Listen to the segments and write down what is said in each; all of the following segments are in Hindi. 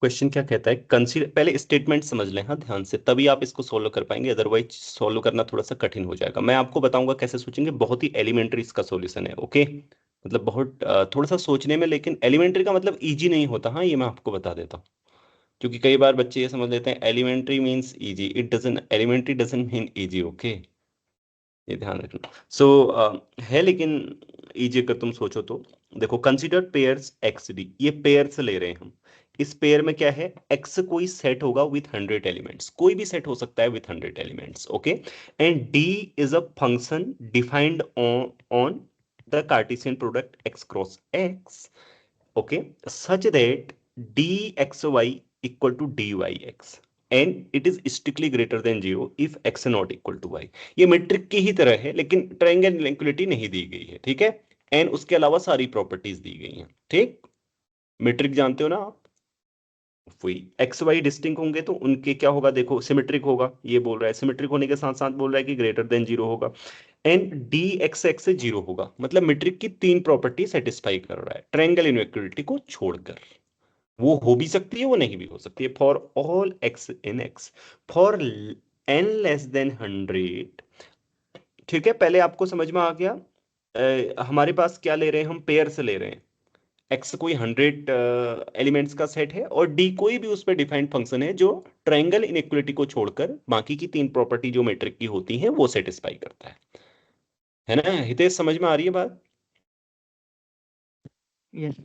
क्वेश्चन क्या कहता है, कंसीडर, पहले स्टेटमेंट समझ लें हाँ ध्यान से, तभी आप इसको सोल्व कर पाएंगे, अदरवाइज सोल्व करना थोड़ा सा कठिन हो जाएगा। मैं आपको बताऊंगा कैसे सोचेंगे, बहुत ही एलिमेंट्री इसका सॉल्यूशन है, ओके। मतलब बहुत थोड़ा सा सोचने में, लेकिन एलिमेंट्री का मतलब इजी नहीं होता, हाँ ये मैं आपको बता देता हूँ। क्योंकि कई बार बच्चे ये समझ लेते हैं elementary means easy, it doesn't, elementary doesn't mean easy, okay, ये ध्यान रखना। सो है, लेकिन इजी अगर तुम सोचो तो। देखो, कंसीडर पेयर्स एक्स डी, ये पेयर्स ले रहे हैं हम। इस पेयर में क्या है, एक्स कोई सेट होगा विथ 100 एलिमेंट्स, कोई भी सेट हो सकता है with 100 elements, okay. And D is a function defined on the Cartesian product x cross x, okay, such that dxy equal to dyx and it is strictly greater than 0 if x not equal to y। ये मैट्रिक की ही तरह है, लेकिन ट्रायंगल इनइक्वालिटी नहीं दी गई है, ठीक है। एंड उसके अलावा सारी प्रॉपर्टीज दी गई हैं, ठीक। मैट्रिक जानते हो ना आप, वही एक्स वाई डिस्टिंक्ट होंगे तो उनके क्या होगा, देखो सिमेट्रिक होगा, ये बोल रहा है सिमेट्रिक होने के साथ साथ बोल रहा है कि ग्रेटर देन 0 होगा। एंड डी एक्स एक्स से 0 होगा, मतलब मैट्रिक की तीन प्रॉपर्टी सेटिस्फाई कर रहा है ट्रायंगल इनइक्वालिटी को छोड़कर। वो हो भी सकती है, वो नहीं भी हो सकती है। For all X in X, for N less than 100, ठीक है। पहले आपको समझ में आ गया, हमारे पास क्या ले रहे हैं हम, पेयर से ले रहे हैं। एक्स कोई 100 एलिमेंट्स का सेट है और डी कोई भी उस पर डिफाइंड फंक्शन है जो ट्रायंगल इनइक्वालिटी को छोड़कर बाकी की तीन प्रॉपर्टी जो मैट्रिक की होती हैं वो सेटिस्फाई करता है ना। हितेश, समझ में आ रही है बात? यस।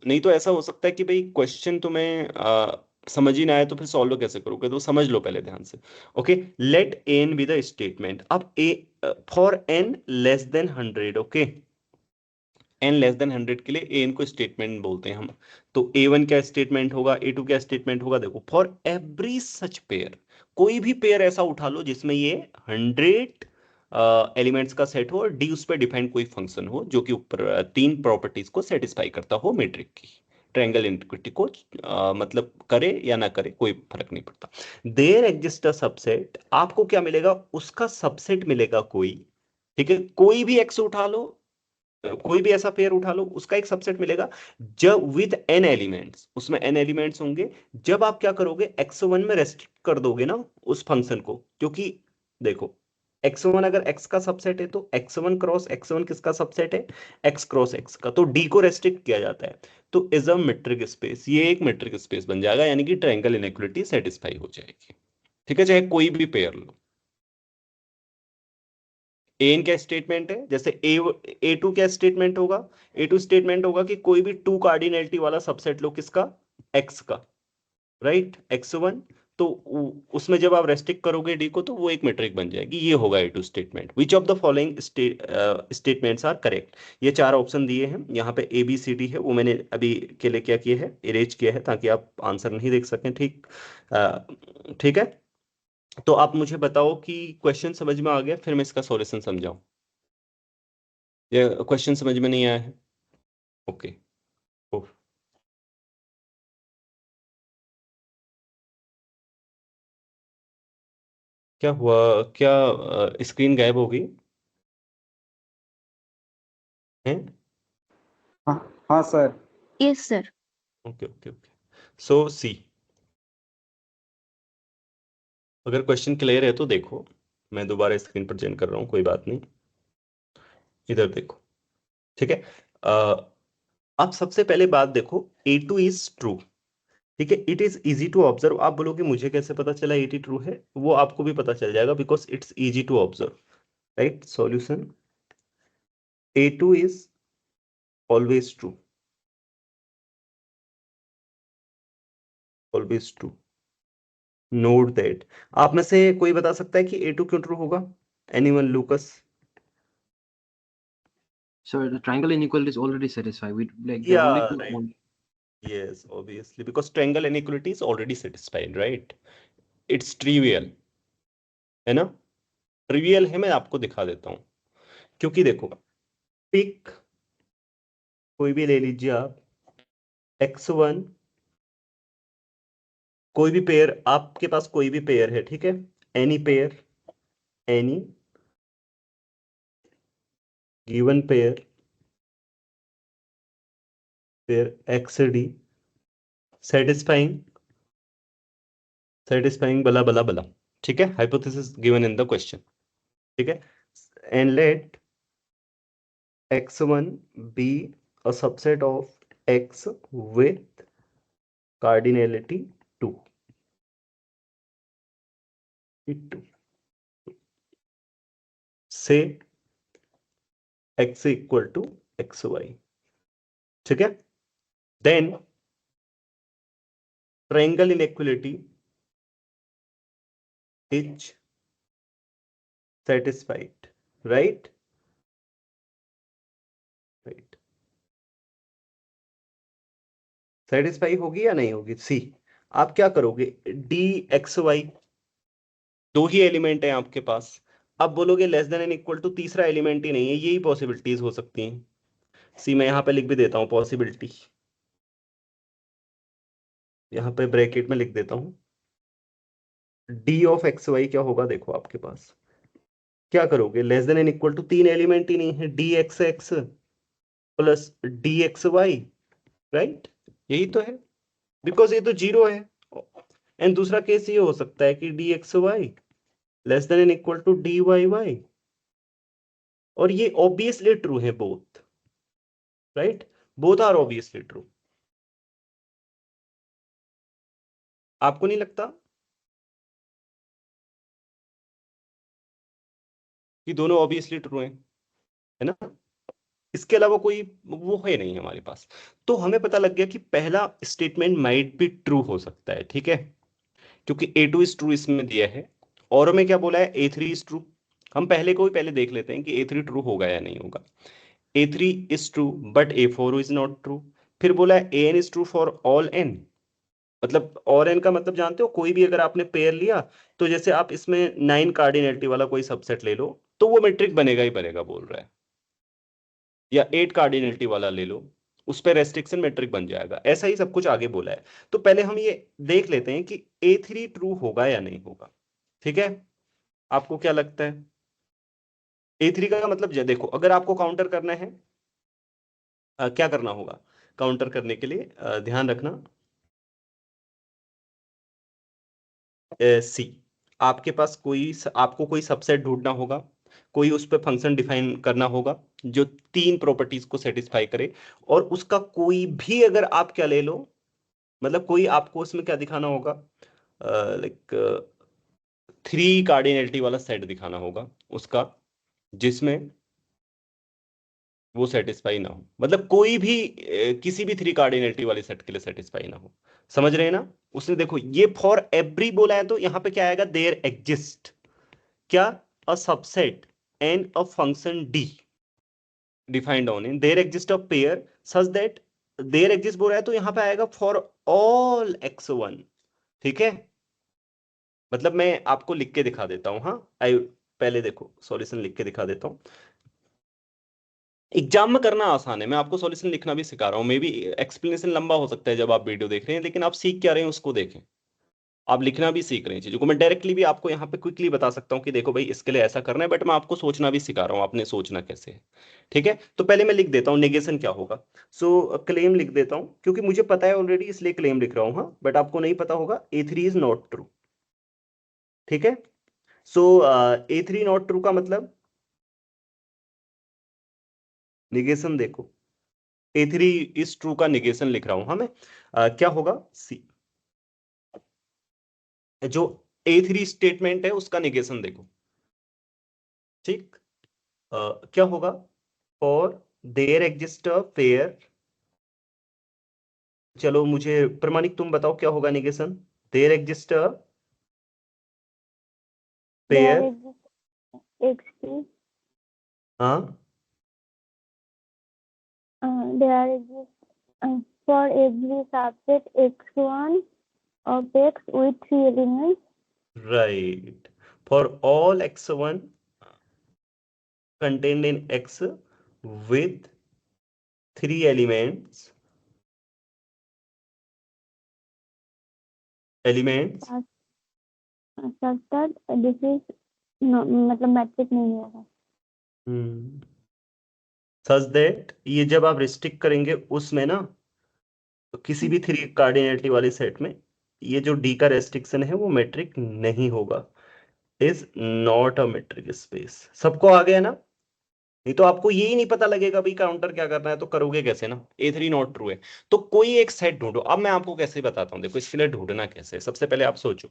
नहीं तो ऐसा हो सकता है कि भाई क्वेश्चन तुम्हें समझ ही ना आए तो फिर सॉल्व कैसे करोगे, तो समझ लो पहले ध्यान से। Okay, let N be the statement. अब A for N less than 100, okay, N less than 100 के लिए एन को स्टेटमेंट बोलते हैं हम। तो ए वन क्या स्टेटमेंट होगा, ए टू क्या स्टेटमेंट होगा, देखो, फॉर एवरी सच पेयर, कोई भी पेयर ऐसा उठा लो जिसमें ये 100 एलिमेंट्स का सेट हो और डी उस पर डिफाइंड कोई फंक्शन हो जो कि ऊपर तीन प्रॉपर्टीज को सेटिस्फाई करता हो मैट्रिक की, ट्रायंगल इनइक्वालिटी को मतलब करे या ना करे कोई फर्क नहीं पड़ता। देयर एग्जिस्ट अ सबसेट, आपको क्या मिलेगा, उसका सबसेट मिलेगा कोई, ठीक है। कोई भी एक्स उठा लो, कोई भी ऐसा पेयर उठा लो, उसका एक सबसेट मिलेगा जब विद एन एलिमेंट्स, उसमें एन एलिमेंट्स होंगे। जब आप क्या करोगे, x1 में रेस्ट्रिक्ट कर दोगे ना उस फंक्शन को, क्योंकि देखो, x1 अगर x का सबसेट है तो x1 क्रॉस x1 किसका सबसेट है, x क्रॉस x का, तो d को रेस्ट्रिक्ट किया जाता है। तो इज अ मेट्रिक स्पेस, ये एक मेट्रिक स्पेस बन जाएगा, यानी कि ट्रायंगल इनइक्वालिटी सेटिस्फाई हो जाएगी, ठीक है, चाहे कोई भी पेयर लो। एन क्या स्टेटमेंट है, जैसे ए टू क्या स्टेटमेंट होगा, ए टू स्टेटमेंट होगा कि कोई भी टू कार्डिनलिटी वाला सबसेट लो, किसका, एक्स का, राइट, x1। तो उसमें जब आप रेस्ट्रिक्ट करोगे डी को तो वो एक मैट्रिक बन जाएगी, ये होगा A two statement. Which of the following statements are correct, ये चार ऑप्शन दिए हैं यहाँ पे, ए बी सी डी है, वो मैंने अभी के लिए क्या किया है, इरेज किया है ताकि आप आंसर नहीं देख सकें, ठीक। ठीक है, तो आप मुझे बताओ कि क्वेश्चन समझ में आ गया, फिर मैं इसका सॉल्यूशन समझाऊं, ये क्वेश्चन समझ में नहीं आया है, ओके। ओह, क्या हुआ, क्या स्क्रीन गायब हो गई है? हाँ हाँ sir. Yes sir. Okay okay okay, so see, अगर क्वेश्चन क्लियर है तो देखो, मैं दोबारा स्क्रीन पर जेंड कर रहा हूँ, कोई बात नहीं, इधर देखो, ठीक है। आप सबसे पहले बात देखो, ए टू इज ट्रू, ठीक है, it is easy to observe. आप बोलोगे मुझे कैसे पता चला ए टी ट्रू है, वो आपको भी पता चल जाएगा, because it's easy to observe, right. Solution, A two is always true, always true, note that. आप में से कोई बता सकता है कि ए टू क्यों ट्रू होगा, anyone, Lucas? So the triangle inequality is already satisfied. We like there या are only two. Right, yes, obviously, because triangle inequality is already satisfied, right? It's trivial, है ना, ट्रिवियल है, मैं आपको दिखा देता हूं। क्योंकि देखो, पिक कोई भी ले लीजिए आप, x1, कोई भी पेयर, आपके पास कोई भी पेयर है, ठीक है, any pair, any given pair, pair x D satisfying satisfying बला बला बला, ठीक है, hypothesis given in the question, ठीक है, and let x1 be a subset of x with cardinality 2. से x इक्वल टू xy, ठीक है, then triangle inequality is satisfied, right? Right, satisfy होगी या नहीं होगी? सी, आप क्या करोगे, डी एक्स वाई दो ही एलिमेंट है आपके पास, अब बोलोगे less than N equal to तीसरा एलिमेंट ही नहीं है, यही पॉसिबिलिटीज हो सकती हैं। सी मैं यहां पे लिख भी देता हूं पॉसिबिलिटी, यहां पे ब्रैकेट में लिख देता हूं, डी ऑफ एक्स वाई क्या होगा, देखो आपके पास क्या करोगे, less than N equal to तीन एलिमेंट ही नहीं है, D X X plus D x Y, right, यही तो है, बिकॉज ये तो जीरो है। एंड दूसरा केस ये हो सकता है कि D x Y less than N equal to D Y Y, और ये ऑब्वियसली ट्रू है both, right, both are obviously true. आपको नहीं लगता कि दोनों ऑब्वियसली ट्रू हैं, है ना? इसके अलावा कोई वो है नहीं हमारे पास, तो हमें पता लग गया कि पहला स्टेटमेंट माइट भी ट्रू हो सकता है, ठीक है, क्योंकि A2 इज ट्रू इसमें दिया है, और में क्या बोला है, A3 इज ट्रू। हम पहले को ही पहले देख लेते हैं कि A3 ट्रू होगा या नहीं होगा। A3 is true but A4 is not true. फिर बोला है AN is true for all N, मतलब और N का मतलब जानते हो, कोई भी अगर आपने पेयर लिया तो जैसे आप इसमें 9 कार्डिनलिटी वाला कोई सबसेट ले लो तो वो मैट्रिक बनेगा ही बनेगा बोल रहा है, या 8 कार्डिनलिटी वाला ले लो उस पर रेस्ट्रिक्शन मैट्रिक बन जाएगा, ऐसा ही सब कुछ आगे बोला है। तो पहले हम ये देख लेते हैं कि A3 ट्रू होगा या नहीं होगा, ठीक है, आपको क्या लगता है? A3 का मतलब देखो, अगर आपको काउंटर करना है, क्या करना होगा काउंटर करने के लिए, ध्यान रखना, सी, आपके पास आपको कोई सबसेट ढूंढना होगा, कोई उस पर फंक्शन डिफाइन करना होगा जो तीन प्रॉपर्टीज को सेटिस्फाई करे, और उसका कोई भी अगर आप क्या ले लो, मतलब कोई आपको उसमें क्या दिखाना होगा, लाइक 3 कार्डिनलिटी वाला सेट दिखाना होगा उसका, जिसमें वो सेटिस्फाई ना हो, मतलब कोई भी किसी भी 3 कार्डिनलिटी वाले सेट के लिए सेटिस्फाई ना हो, समझ रहे हैं ना? उसने देखो ये फॉर एवरी बोला है, तो यहां पे क्या आएगा, देयर एग्जिस्ट क्या, a subset and a function D defined on in there exist a pair such that, there exist बोल रहा है तो यहां पे आएगा फॉर ऑल x1, ठीक है, मतलब मैं आपको लिख के दिखा देता हूं, हाँ आई, पहले देखो सॉल्यूशन लिख के दिखा देता हूं, एग्जाम में करना आसान है, मैं आपको सॉल्यूशन लिखना भी सिखा रहा हूँ, मे बी एक्सप्लेनेशन लंबा हो सकता है जब आप वीडियो देख रहे हैं, लेकिन आप सीख क्या रहे हैं उसको देखें, आप लिखना भी सीख रहे हैं चीजों को, मैं डायरेक्टली भी आपको यहाँ पे क्विकली बता सकता हूँ कि देखो भाई इसके लिए ऐसा करना है, बट मैं आपको सोचना भी सिखा रहा हूँ, आपने सोचना कैसे है, ठीक है, तो पहले मैं लिख देता हूँ नेगेशन क्या होगा। सो क्लेम लिख देता हूँ, क्योंकि मुझे पता है ऑलरेडी इसलिए क्लेम लिख रहा हूँ, हाँ, बट आपको नहीं पता होगा, A3 इज नॉट ट्रू, ठीक है, सो A3 नॉट ट्रू का मतलब निगेशन देखो, A3 इज ट्रू का निगेशन लिख रहा हूं, हाँ मैं, क्या होगा, सी, जो A3 स्टेटमेंट है उसका निगेशन देखो, ठीक, क्या होगा, for there exist a pair, चलो मुझे प्रमाणिक तुम बताओ क्या होगा negation, there exist a There pair, exists XP. हाँ, There exists for every subset X1 of X with 3 elements. Right, for all x1 contained in X with 3 elements Such that this is no, मतलब मैट्रिक नहीं होगा। सच दैट, ये जब आप रिस्ट्रिक्ट करेंगे उसमें ना, तो किसी भी थ्री कार्डिनलिटी वाले सेट में ये जो डी का रेस्ट्रिक्शन है वो मेट्रिक नहीं होगा, is not a metric space. सबको आ गया ना? नहीं तो आपको यही नहीं पता लगेगा भाई काउंटर क्या करना है, तो करोगे कैसे ना? A3 नॉट ट्रू है। तो कोई एक सेट ढूंढो। अब मैं आपको कैसे बताता हूँ, देखो इसके लिए ढूंढना कैसे है। सबसे पहले आप सोचो,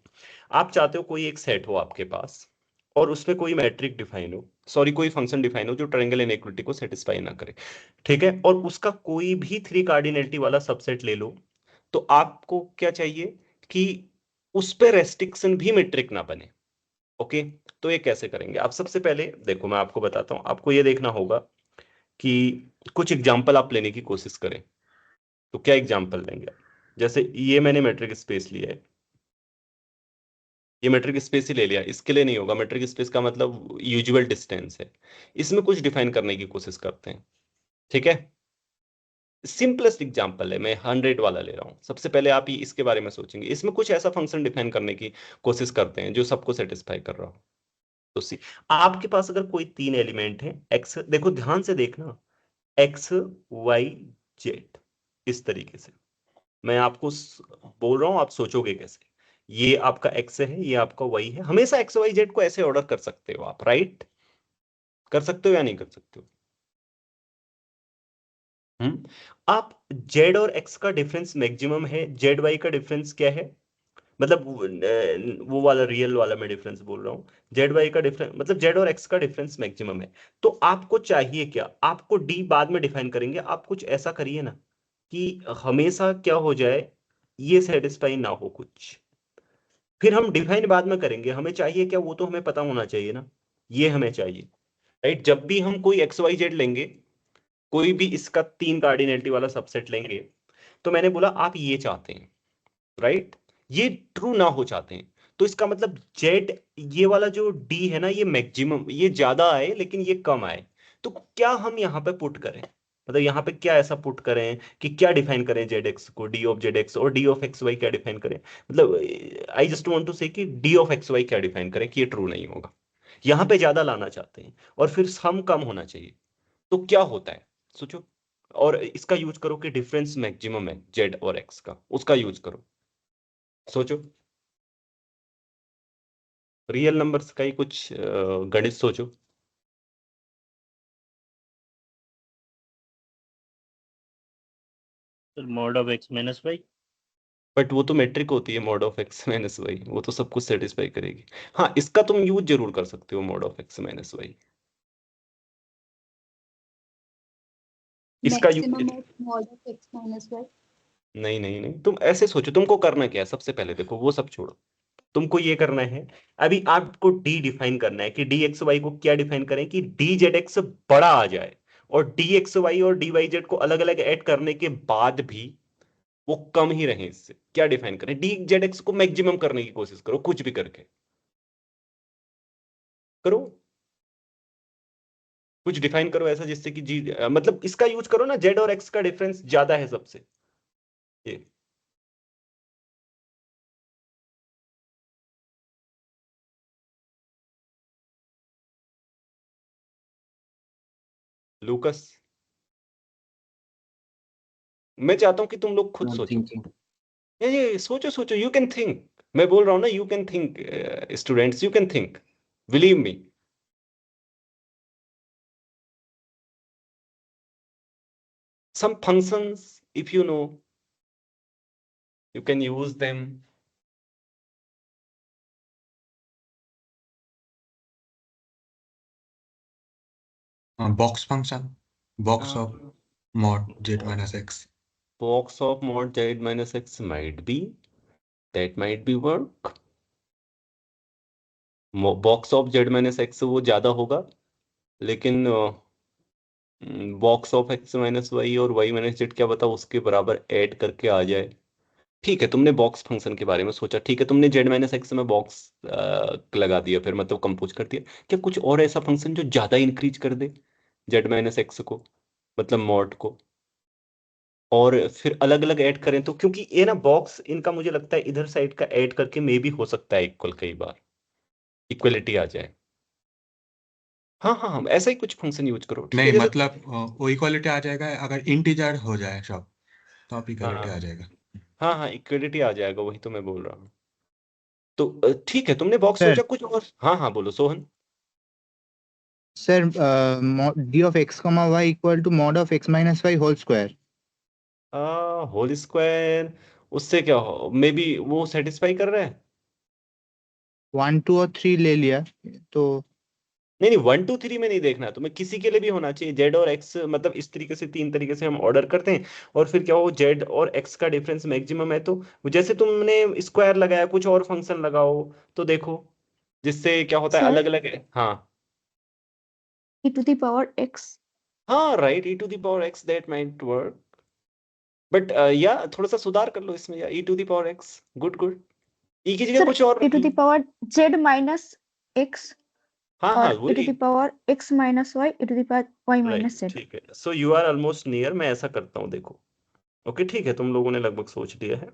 आप चाहते हो कोई एक सेट हो आपके पास और उसमें कोई मैट्रिक डिफाइन हो, सॉरी कोई फंक्शन डिफाइन हो जो ट्रायंगल इनइक्वालिटी को सेटिस्फाई ना करे, ठीक है, और उसका कोई भी थ्री कार्डिनलिटी वाला सबसेट ले लो। तो आपको क्या चाहिए कि उस पे रेस्ट्रिक्शन भी मेट्रिक ना बने। ओके, तो ये कैसे करेंगे? आप सबसे पहले देखो, मैं आपको बताता हूं। आपको ये देखना होगा कि कुछ एग्जाम्पल आप लेने की कोशिश करें। तो क्या एग्जाम्पल लेंगे आप? जैसे ये मैंने मेट्रिक स्पेस लिया है, ये मेट्रिक स्पेस ही ले लिया, इसके लिए नहीं होगा। मेट्रिक स्पेस का मतलब यूजुअल डिस्टेंस है। इसमें कुछ डिफाइन करने की कोशिश करते हैं, ठीक है। सिंपलेस्ट एग्जांपल है, मैं 100 वाला ले रहा हूं। सबसे पहले आप ये इसके बारे में सोचेंगे, इसमें कुछ ऐसा फंक्शन डिफाइन करने की कोशिश करते हैं जो सबको सेटिस्फाई कर रहा हो। तो सी, आपके पास अगर कोई तीन एलिमेंट है एक्स, देखो ध्यान से देखना, एक्स वाई जेड, इस तरीके से मैं आपको बोल रहा हूं, आप सोचोगे कैसे? ये आपका एक्स है, ये आपका वाई है। हमेशा एक्स वाई जेड को ऐसे ऑर्डर कर सकते हो आप, राइट? कर सकते हो या नहीं कर सकते हो? आप जेड और एक्स का डिफरेंस मैक्सिमम है, जेड वाई का डिफरेंस क्या है? मतलब वो वाला रियल वाला मैं डिफरेंस बोल रहा हूँ। जेड वाई का डिफरेंस मतलब जेड और एक्स का डिफरेंस मैक्सिमम है। तो आपको चाहिए क्या? आपको डी बाद में डिफाइन करेंगे, आप कुछ ऐसा करिए ना कि हमेशा क्या हो जाए, ये सेटिस्फाई ना हो कुछ, फिर हम डिफाइन बाद में करेंगे। हमें चाहिए क्या, वो तो हमें पता होना चाहिए ना। ये हमें चाहिए, राइट? जब भी हम कोई एक्स वाई जेड लेंगे, कोई भी इसका तीन कार्डिनलिटी वाला सबसेट लेंगे, तो मैंने बोला आप ये चाहते हैं, राइट, ये ट्रू ना हो चाहते हैं। तो इसका मतलब जेड, ये वाला जो डी है ना, ये मैक्सिमम, ये ज्यादा आए लेकिन ये कम आए। तो क्या हम यहाँ पे पुट करें, मतलब यहाँ पे क्या ऐसा पुट करें कि क्या डिफाइन करें जेड एक्स को, डी ऑफ जेड एक्स, और डी ऑफ एक्स वाई क्या डिफाइन करें? मतलब आई जस्ट वांट टू से कि डी ऑफ एक्स वाई क्या डिफाइन करें कि ये ट्रू नहीं होगा। यहाँ पे ज्यादा लाना चाहते हैं और फिर सम कम होना चाहिए। तो क्या होता है, सोचो। और इसका यूज करो कि डिफरेंस मैक्सिमम है जेड और एक्स का, उसका यूज करो, सोचो। रियल नंबर्स का ही कुछ गणित सोचो। Mod of x minus y. But वो तो मेट्रिक होती है, mod of x minus y, वो तो सब कुछ सेटिस्फाई करेगी। हाँ, इसका तुम यूज जरूर कर सकते हो, mod of x minus Y. इसका use, maximum of mod of x minus Y. नहीं नहीं नहीं, तुम ऐसे सोचो, तुमको करना क्या है सबसे पहले, देखो वो सब छोड़ो। तुमको ये करना है, अभी आपको डी डिफाइन करना है कि डी एक्स वाई को क्या डिफाइन करें कि डी जेड एक्स बड़ा आ जाए, और डी एक्स वाई और डी वाई जेड को अलग अलग ऐड करने के बाद भी वो कम ही रहे। इससे क्या डिफाइन करें? डी जेड एक्स को मैक्सिमम करने की कोशिश करो, कुछ भी करके करो, कुछ डिफाइन करो ऐसा जिससे कि जी मतलब इसका यूज करो ना, जेड और एक्स का डिफरेंस ज्यादा है सबसे, ये लूकस। मैं चाहता हूं कि तुम लोग खुद I'm सोचो। thinking. ये सोचो सोचो, यू कैन थिंक। मैं बोल रहा हूं ना, you can think students, you can think, believe me. some functions, if you know, you can use them. Box function, box of mod z minus x. Box of mod z minus x might be, that might be work. Box of z minus x वो ज्यादा होगा, लेकिन box of x minus y और वाई माइनस जेड क्या बताओ उसके बराबर ऐड करके आ जाए। ठीक है, तुमने बॉक्स फंक्शन के बारे में सोचा, ठीक है, तुमने जेड माइनस एक्स में बॉक्स लगा दिया, फिर मतलब कंपोज कर दिया। क्या कुछ और ऐसा फंक्शन जो ज्यादा इंक्रीज कर दे जेड माइनस एक्स को, मतलब मॉड को, और फिर अलग अलग ऐड करें? तो क्योंकि ये ना बॉक्स इनका मुझे लगता है इधर साइड का ऐड करके मे भी हो सकता है इक्वल, कई बार इक्वलिटी आ जाए। हाँ हाँ हाँ, ऐसा ही कुछ फंक्शन यूज करो, ठीक है, नहीं जैसे मतलब वो इक्वालिटी आ जाएगा अगर इंटीजर हो जाए सब। तो आप इक्वलिटी आ जाएगा। हाँ हाँ इक्विलिटी आ जाएगा, वही तो मैं बोल रहा हूँ। तो ठीक है, तुमने बॉक्स सर सोचा कुछ और? हाँ हाँ बोलो Sohan. Sir d of x comma y equal to mod of x minus y whole square। Whole square, उससे क्या हो, मे बी वो सेटिस्फाई कर रहा है। 1 2 और 3 ले लिया तो नहीं नहीं 1 2 3 में नहीं देखना तुम्हें, किसी के लिए भी होना चाहिए जेड और एक्स, मतलब इस तरीके से 3 तरीके से हम ऑर्डर करते हैं। और फिर क्या हो, जेड और एक्स का डिफरेंस मैक्सिमम है, तो जैसे तुमने स्क्वायर लगाया कुछ और फंक्शन लगाओ, तो देखो जिससे क्या होता है Sir, अलग अलग। हाँ e to the power x. हाँ right, e to the power x that might work, but या थोड़ा सा सुधार कर लो इसमें, या e to the power x, good good, e की जगह Sir, कुछ और e रख to low. the power z minus x हाँ हाँ or e to वही, the power x minus y e to the power y minus right z. ठीक है, so you are almost near, मैं ऐसा करता हूँ देखो। ओके ठीक है, तुम लोगों ने लगभग सोच लिया है।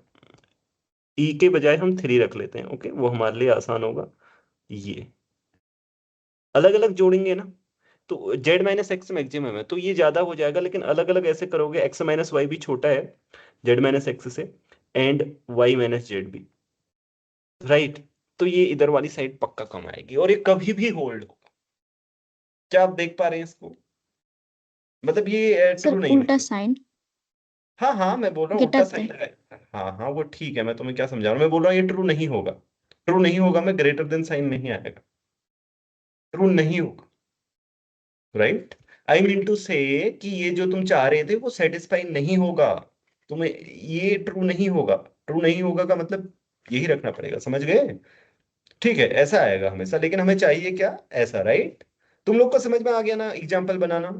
ई के बजाय हम 3 रख लेते हैं, ओके वो हमारे लिए आसान होगा। ये अलग अलग जोड़ेंगे ना, तो जेड माइनस एक्स मैक्सिमम है तो ये ज्यादा हो जाएगा, लेकिन अलग अलग ऐसे करोगे एक्स माइनस वाई भी छोटा है जेड माइनस एक्स से, एंड वाई माइनस जेड भी, राइट। तो ये इधर वाली साइड पक्का कम आएगी, और ये कभी भी होल्ड होगा। क्या आप देख पा रहे हैं इसको? मतलब ये Sir, ट्रू नहीं ulta है। sign. हाँ हाँ मैं बोल रहा हूँ उल्टा गिटाते. साइन लगाए, हाँ हाँ वो ठीक है, मैं तुम्हें क्या समझा रहा हूँ, मैं बोल रहा हूँ ये ट्रू नहीं होगा। ट्रू नहीं होगा, मैं ग्रेटर देन साइन नहीं आएगा, ट्रू नहीं होगा, राइट। आई मीन टू से कि ये जो तुम चाह रहे थे वो सेटिस्फाई नहीं होगा, तुम्हें ये ट्रू नहीं होगा। ट्रू नहीं होगा का मतलब यही रखना पड़ेगा, समझ गए? ठीक है, ऐसा आएगा हमेशा, लेकिन हमें चाहिए क्या, ऐसा, राइट। तुम लोग को समझ में आ गया ना एग्जाम्पल बनाना?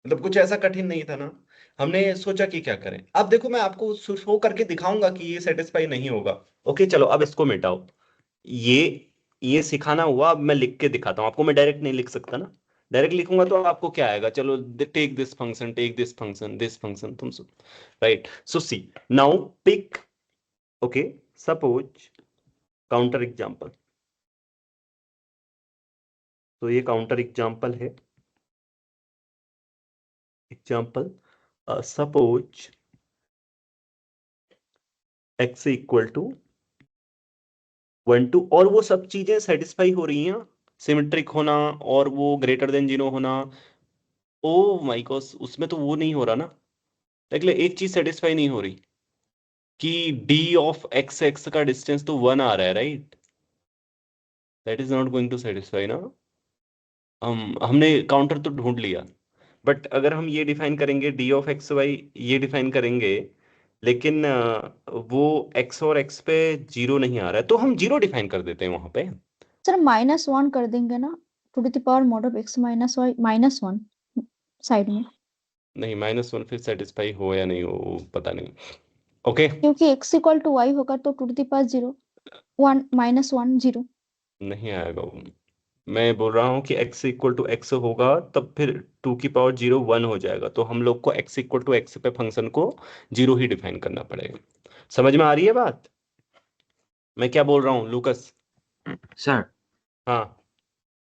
मतलब कुछ ऐसा कठिन नहीं था ना। हमने सोचा कि क्या करें, अब देखो मैं आपको शो करके दिखाऊंगा कि ये सेटिस्फाई नहीं होगा। ओके चलो अब इसको मिटाओ। ये ये सिखाना हुआ, अब मैं लिख के दिखाता हूँ आपको, मैं डायरेक्ट नहीं लिख सकता ना। डायरेक्ट लिखूंगा तो आपको क्या आएगा, चलो take this function, take this function, तुम सुन, right. So see now pick, okay suppose counter example, तो ये काउंटर एग्जांपल है। Example suppose x equal to 1 2, और वो सब चीजें सेटिस्फाई हो रही हैं, सिमेट्रिक होना और वो ग्रेटर देन 0 होना। ओ माय गॉड, उसमें तो वो नहीं हो रहा ना, देख ले एक चीज सेटिस्फाई नहीं हो रही कि d ऑफ x x का डिस्टेंस तो 1 आ रहा है, right. That is not going to satisfy ना। हमने काउंटर तो ढूंढ लिया, बट अगर हम ये डिफाइन करेंगे d ऑफ एक्स वाई, ये डिफाइन करेंगे, लेकिन वो x और x पे 0 नहीं आ रहा है, तो हम 0 डिफाइन कर देते हैं वहां पे। Sir, minus 1 कर देंगे ना, to the power mod of x minus y minus 1 side में, नहीं -1 फिर सेटिस्फाई हो या नहीं हो पता नहीं। ओके क्योंकि x इक्वल टू y होगा तो to the power 0 1 minus 1 0. नहीं आएगा वो, मैं बोल रहा हूँ कि x इक्वल टू एक्स होगा तब फिर 2 की पावर 0 1 हो जाएगा, तो हम लोग को x इक्वल टू एक्स पे फंक्शन को 0 ही डिफाइन करना पड़ेगा। समझ में आ रही है बात मैं क्या बोल रहा हूँ लूकस? सर हाँ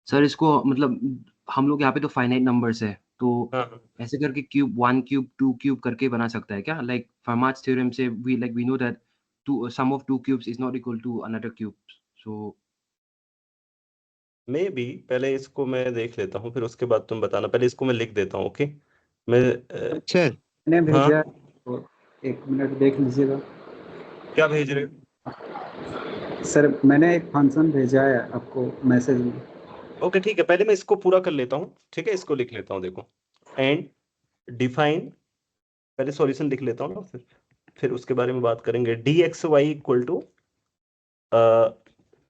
सर इसको मतलब हम लोग यहाँ पे तो फाइनाइट नंबर्स है, तो हाँ ऐसे करके क्यूब 1 क्यूब 2 क्यूब करके बना सकता है क्या? लाइक फर्मास थ्योरम से we know that to sum of 2 cubes is not equal to another cube. So maybe, पहले इसको मैं देख लेता हूँ फिर उसके बाद तुम बताना, पहले इसको मैं लिख देता हूँ, ओके। मैं सर मैंने भेजा हाँ है, तो 1 मिनट देख लीजिएगा। क्या भेज रहे हो? सर मैंने एक फंक्शन भेजा है आपको मैसेज में। ओके ठीक है, पहले मैं इसको पूरा कर लेता हूँ, ठीक है इसको लिख लेता हूँ देखो। एंड डिफाइन, पहले सॉल्यूशन लिख लेता हूँ ना, फिर उसके बारे में बात करेंगे। D x y equal to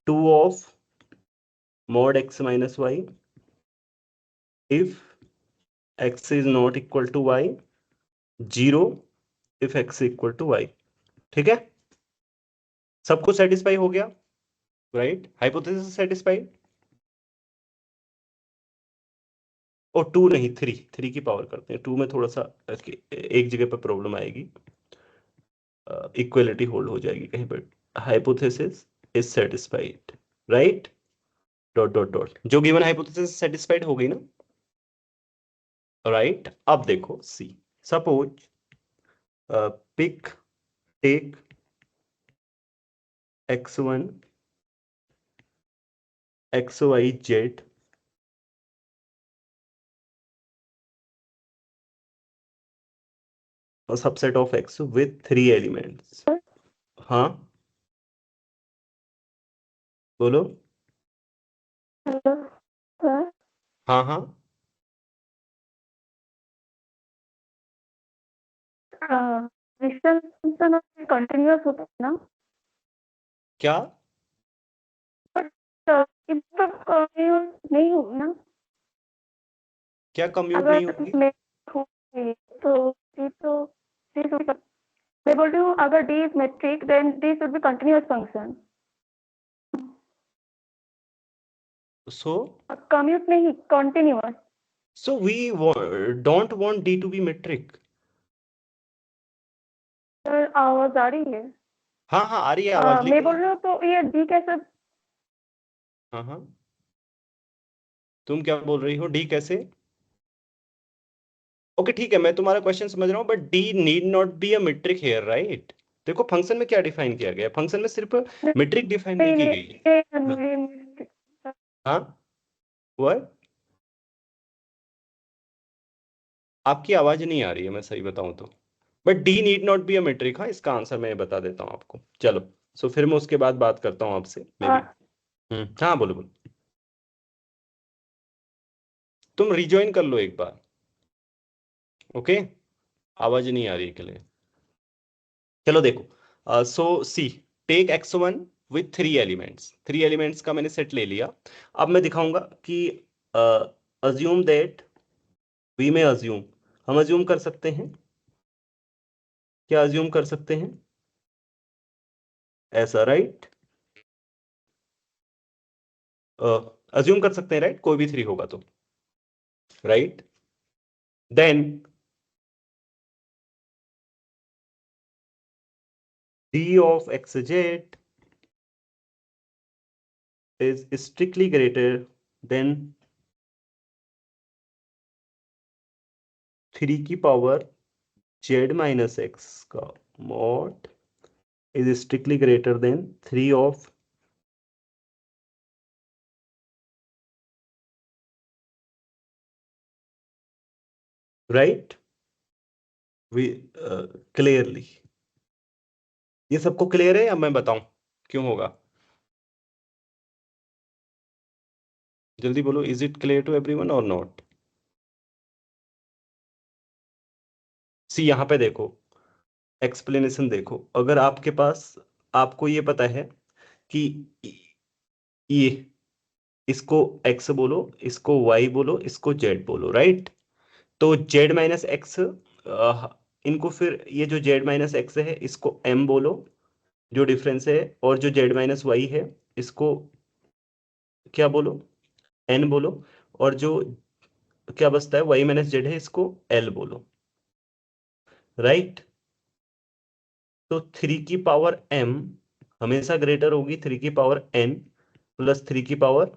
2 of mod x minus y if x is not equal to y, 0 if x equal to y। ठीक है, सबको सेटिस्फाई हो गया, राइट, हाइपोथेसिस सेटिस्फाइड। और 2 नहीं 3 की पावर करते हैं, 2 में थोड़ा सा एक जगह पर प्रॉब्लम आएगी, इक्वलिटी होल्ड हो जाएगी कहीं पर। Hypothesis is satisfied, right, dot dot dot, जो गिवन हाइपोथेसिस सेटिस्फाइड हो गई ना, राइट। अब देखो see, suppose pick take x1 xy z a subset of x with 3 elements. हाँ बोलो। हेलो सर, हाँ हाँ डिस्टेंस फंक्शन कंटिन्यूअस होता है ना? क्या तो इसका कंटिन्यूअस नहीं होगा ना? क्या कम्यूट नहीं अगर होगी? मैं होगी तो this will be- मैं बोल रही हूँ अगर d is metric then this will be continuous function. So commute नहीं, continuous. we don't want d to be metric. Sir आवाज आ रही है? हाँ हाँ आ रही है आवाज, मैं लेकिन बोल रही हूँ तो ये d कैसे? हाँ हाँ तुम क्या बोल रही हो, डी कैसे? ओके ठीक है, मैं तुम्हारा क्वेश्चन समझ रहा हूँ, but d need not be a metric here, right? देखो फंक्शन में क्या डिफाइन किया गया है, फंक्शन में सिर्फ मीट्रिक डिफाइन नहीं की गई है। हाँ व्हाट? आपकी आवाज नहीं आ रही है, मैं सही बताऊं तो, but d need not be a metric. हाँ इसका आंसर मैं बता देता हूँ आपको, चलो। सो फिर मैं उसके बाद बात करता हूँ आपसे मे बी। हाँ बोलो बोलो, तुम रिजॉइन कर लो एक बार, ओके? आवाज नहीं आ रही है के लिए, चलो देखो। सो सी टेक x1 विथ 3 एलिमेंट्स का मैंने सेट ले लिया। अब मैं दिखाऊंगा कि अज्यूम दैट वी में अज्यूम, हम अज्यूम कर सकते हैं, क्या अज्यूम कर सकते हैं ऐसा, राइट? अज्यूम कर सकते हैं राइट, कोई भी 3 होगा तो, right? Then d of xz is strictly greater than 3 की पावर z माइनस x का mod is strictly greater than 3 of right? We clearly, ये सबको क्लियर है या मैं बताऊं क्यों होगा? जल्दी बोलो, is it clear to everyone और नॉट? सी यहाँ पे देखो, एक्सप्लेनेशन देखो, अगर आपके पास, आपको ये पता है कि ये, इसको x बोलो, इसको y बोलो, इसको z बोलो, राइट? तो z माइनस एक्स, इनको फिर ये जो z माइनस एक्स है इसको m बोलो, जो डिफरेंस है, और जो z माइनस वाई है इसको क्या बोलो, n बोलो, और जो क्या बचता है y माइनस जेड है इसको l बोलो, राइट? तो 3 की पावर m हमेशा ग्रेटर होगी 3 की पावर n प्लस 3 की पावर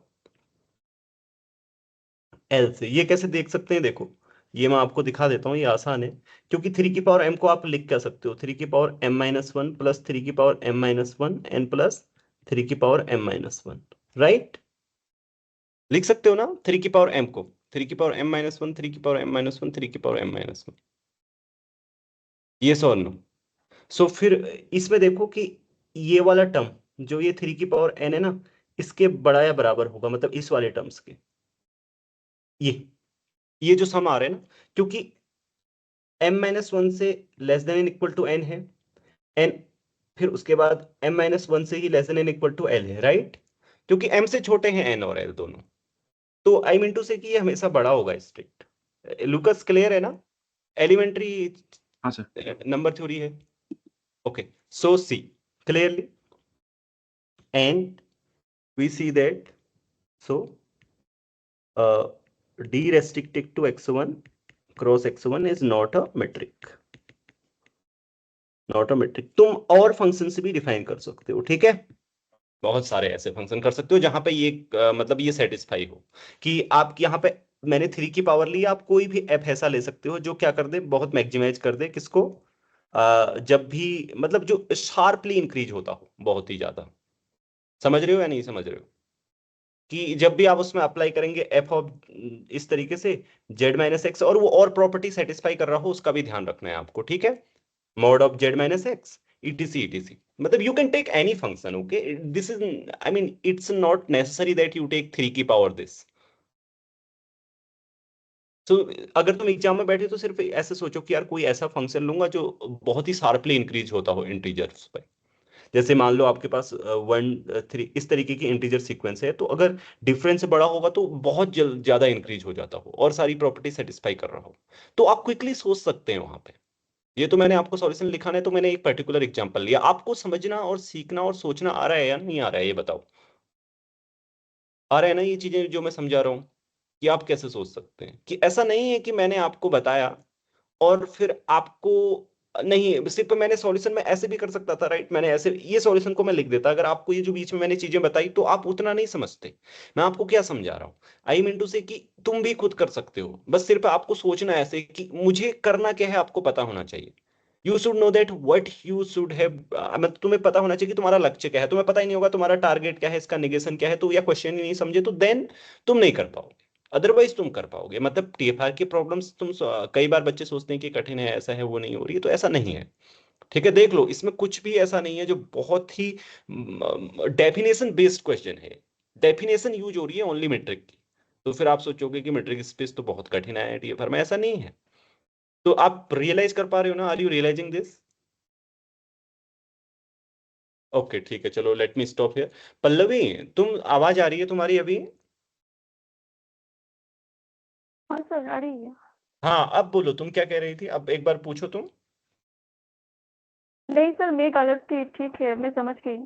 l से। ये कैसे देख सकते हैं, देखो ये मैं आपको दिखा देता हूँ, ये आसान है, क्योंकि 3 की पावर m को आप लिख क्या सकते हो, 3 की power m minus one plus 3 की power m minus one n plus 3 की power m minus one, right? लिख सकते हो ना 3 की पावर m को, 3 की पावर m माइनस वन, 3 की पावर m माइनस वन, 3 की पावर m माइनस वन, ये सो नो। सो फिर इसमें देखो कि ये वाला टर्म जो ये 3 की पावर n है ना, इसके बड़ा या बराबर होगा, मतलब इस वाले टर्म्स के, ये जो सम आ रहे हैं ना, क्योंकि m माइनस वन से less than N equal to n है, n फिर उसके बाद m माइनस वन से ही less than N equal to l है, राइट? क्योंकि m से छोटे हैं n और l दोनों, तो आई मीन टू से कि ये हमेशा बड़ा होगा, स्ट्रिक्ट। लुकस क्लियर है ना? एलिमेंट्री हाँ सर। नंबर थ्योरी है, okay? So see clearly, and we see that, so d restricted to x1 cross x1 is not a metric, not a metric। तुम और फंक्शन से भी डिफाइन कर सकते हो, ठीक है? बहुत सारे ऐसे फंक्शन कर सकते हो जहां पे ये मतलब ये सेटिस्फाई हो कि आप यहाँ पे, मैंने 3 की पावर ली, आप कोई भी एफ ऐसा ले सकते हो जो क्या कर दे, बहुत मैक्सिमाइज कर दे किसको, जब भी मतलब जो शार्पली इंक्रीज होता हो बहुत ही ज्यादा, समझ रहे हो या नहीं समझ रहे हो, कि जब भी आप उसमें अप्लाई करेंगे एफ ऑफ इस तरीके से जेड माइनस एक्स और वो और प्रॉपर्टी सेटिस्फाई कर रहा हो उसका भी ध्यान रखना है आपको, ठीक है। Mod of z minus x etc मतलब you can take any function, okay, this is, I mean it's not necessary that you take 3 की पावर this। तो अगर तुम एग्जाम में बैठे तो सिर्फ ऐसे सोचो कि यार कोई ऐसा फंक्शन लूंगा जो बहुत ही शार्पली इंक्रीज होता हो इंटीजर्स पे। जैसे मान लो आपके पास 1 3 इस तरीके की इंटीजर सीक्वेंस है, तो अगर डिफरेंस बड़ा होगा तो बहुत ज्यादा इंक्रीज हो जाता हो और सारी प्रॉपर्टी सेटिस्फाई कर रहा हो, तो आप क्विकली सोच सकते हैं वहां पे। ये तो मैंने आपको सॉल्यूशन लिखाना है तो मैंने एक पर्टिकुलर एग्जांपल लिया। आपको समझना और सीखना और सोचना आ रहा है या नहीं आ रहा है, ये बताओ। आ रहा है ना ये चीजें जो मैं समझा रहा हूँ, कि आप कैसे सोच सकते हैं, कि ऐसा नहीं है कि मैंने आपको बताया और फिर आपको नहीं, सिर्फ मैंने सॉल्यूशन में ऐसे भी कर सकता था, राइट, मैंने ऐसे ये सॉल्यूशन को मैं लिख देता, अगर आपको ये जो बीच में मैंने चीजें बताई तो आप उतना नहीं समझते। मैं आपको क्या समझा रहा हूँ, आई मीन टू से कि तुम भी खुद कर सकते हो, बस सिर्फ आपको सोचना है ऐसे कि मुझे करना क्या है, आपको पता होना चाहिए। You should know that what you should have, मतलब तुम्हें पता होना चाहिए कि तुम्हारा लक्ष्य क्या है। तुम्हें पता ही नहीं होगा तुम्हारा टारगेट क्या है, इसका नेगेशन क्या है, तो या क्वेश्चन ही नहीं समझे तो देन तुम नहीं कर पाओगे, अदरवाइज तुम कर पाओगे। मतलब टीएफआर की प्रॉब्लम्स तुम कई बार बच्चे सोचते हैं कि कठिन है, ऐसा है, वो नहीं हो रही है, तो ऐसा नहीं है, ठीक है। देख लो इसमें कुछ भी ऐसा नहीं है जो बहुत ही डेफिनेशन बेस्ड क्वेश्चन है। डेफिनेशन यूज हो रही है ओनली मेट्रिक की, तो फिर आप सोचोगे कि मेट्रिक स्पेस तो बहुत कठिन है टीएफआर में, ऐसा नहीं है। तो आप रियलाइज कर पा रहे हो ना, are you realizing this? Okay ठीक है, चलो let me stop here. Pallavi, तुम आवाज आ रही है तुम्हारी अभी? हाँ सर आ रही है। हाँ अब बोलो, तुम क्या कह रही थी, अब एक बार पूछो तुम। नहीं सर मैं गलत थी, ठीक है मैं समझ गई।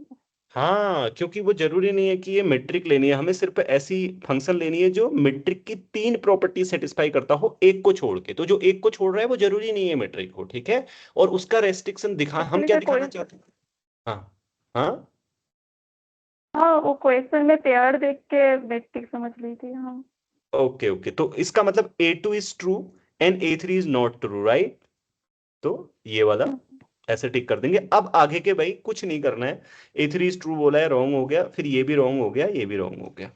हाँ, क्योंकि वो जरूरी नहीं है कि ये मेट्रिक लेनी है, हमें सिर्फ ऐसी फंक्शन लेनी है जो मेट्रिक की 3 प्रॉपर्टी सेटिस्फाई करता हो एक को छोड़ के। तो जो एक को छोड़ रहा है वो जरूरी नहीं है मेट्रिक हो, ठीक है। और उसका रेस्ट्रिक्शन दिखा, हम एक्चुअली क्या सर कोई, दिखाना चाहते हैं? हाँ हाँ हाँ वो क्वेश्चन में पेयर देख के मैट्रिक समझ ली थी। हाँ ओके ओके, तो इसका मतलब A2 is true and A3 is not true, right. तो ये वाला ऐसे टिक कर देंगे। अब आगे के भाई कुछ नहीं करना है। A3 इज ट्रू बोला है, रॉन्ग हो गया, फिर ये भी रॉन्ग हो गया, ये भी रॉन्ग हो गया।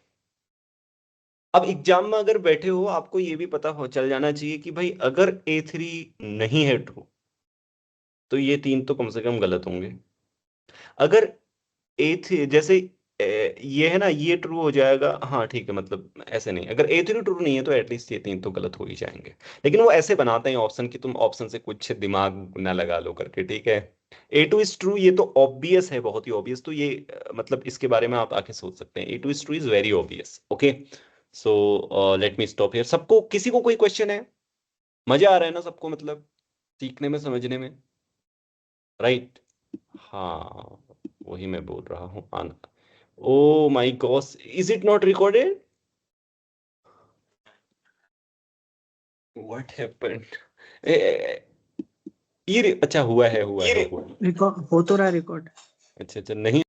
अब एग्जाम में अगर बैठे हो आपको ये भी पता हो चल जाना चाहिए कि भाई अगर A3 नहीं है ट्रू तो ये 3 तो कम से कम गलत होंगे। अगर A3 जैसे ये है ना, ये ट्रू हो जाएगा, हाँ ठीक है, मतलब ऐसे नहीं, अगर A3 ट्रू नहीं है तो एटलीस्ट ये 3 तो गलत हो ही जाएंगे। लेकिन वो ऐसे बनाते हैं ऑप्शन की तुम ऑप्शन से कुछ दिमाग ना लगा लो करके, ठीक है। A2 इज ट्रू, ये तो ऑब्वियस है, बहुत ही ऑब्वियस, तो ये मतलब इसके बारे में आप आके सोच सकते हैं। A2 is true is very obvious, okay. So let me stop here. सबको, किसी को कोई क्वेश्चन है? मजा आ रहा है ना सबको, मतलब सीखने में समझने में, राइट? हाँ वही मैं बोल रहा हूँ आना। Oh my God, is it not recorded? What happened? ये अच्छा हुआ है, हुआ है, हुआ है। रिकॉर्ड हो तो रहा है रिकॉर्ड। अच्छा अच्छा, नहीं